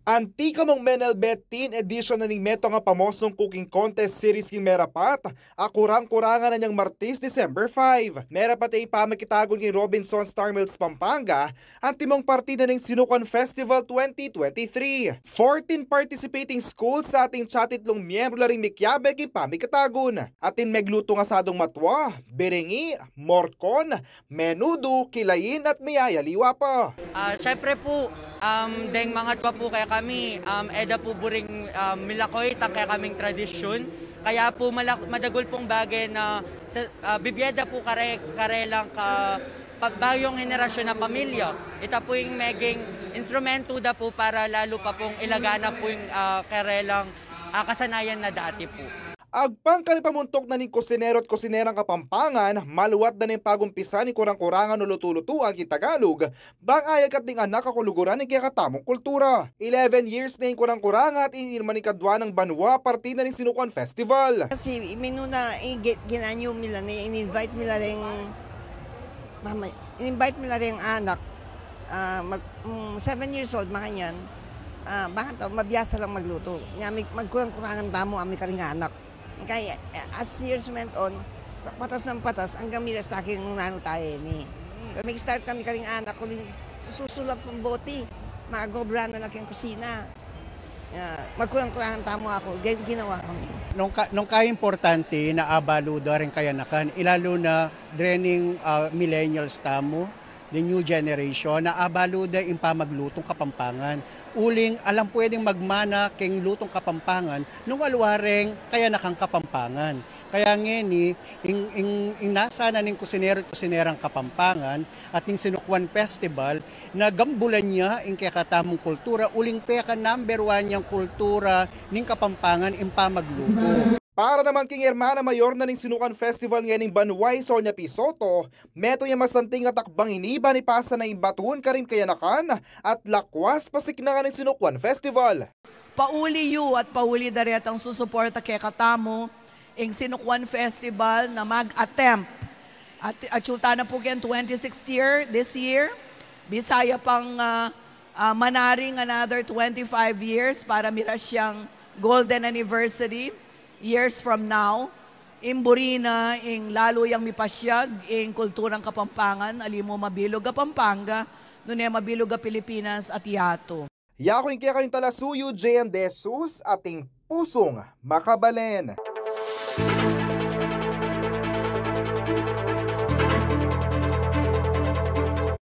Antika mong Menelbet Teen Edition na ning meto nga pamosong cooking contest series king merapat, akurang-kurangan na niyang Martes, December 5. Merapat ay pamakitagon king Robinson Star Mills Pampanga, ang timong partida ng Sinukan Festival 2023. 14 participating schools sa ating chatitlong miyembro laring mikyabe king pamikitagon. Atin megluto nga sadong matwa, berengi, morcon, menudo, kilayin at mayayaliwa pa. Syempre po, deng mga twa po kaya kami, eda po buring milakoy, kaya kaming tradisyon. Kaya po madagol pong bagay na bibyeda po kare lang bagong henerasyon na pamilya. Ito po yung meging instrumento da po para lalo pa pong ilagana po yung kare lang kasanayan na dati po. Agpang kanipamuntok na ning kusinero at kusinerang Kapampangan, maluwat na ning pagumpisa ni kurang-kurangan o luto-lutuan king Tagalog, bang ayag at ning anak kakuluguran ng kakatamong kultura. 11 years na yung kurang-kurangan at inilman ni kadwa ng Banwa partida ng Sinukan Festival. Kasi minuna ginanyo nila, in-invite nila rin anak, 7 years old, makanyan, bakit mabiyasa lang magluto. Magkurang-kurangan tamo ang karing anak. Kaya as years went on, patas ng patas, hanggang milas taking nano tayo ni. Mag-start kami karing anak ko rin susulap ng boti, magobra na lang yung kusina. Magkurang-kurangan tamo ako, ginawa kami. Nung importante na abaluda rin kayanakan, ilalo na draining millennials tamo, the new generation, na abaluda yung pamaglutong Kapampangan. Uling alam pwedeng magmana king lutong Kapampangan nung alwareng kaya nakang Kapampangan. Kaya ngeni, nasa na ning kusinero at kusinerang Kapampangan at ning Sinukuan Festival na gambulan niya ing kakatamong kultura, uling peka number 1 niyang kultura ning Kapampangan ing pamagluto. Para naman king Hermana Mayor na ning Sinukan Festival ngayon Banway Sonia Pisoto, meto niya masanting at takbang iniba ni pasa na imbatuhon karim kayanakan at lakwas pasik na nga ng Sinukan Festival. Pauli yu at pauli daret ang susuporta kay katamo ing Sinukuan Festival na mag-attempt. At atsulta na po yan 26th year, this year. Bisaya pang manaring another 25 years para mira siyang golden anniversary. Years from now, imburina, ing lalo yang mipasyag, ing kulturang Kapampangan, alimo mabilog a Pampanga, nunay mabilog a Pilipinas at yato. Yako yung kaya kayong talasuyo, JM De Jesus, ating pusong makabalen.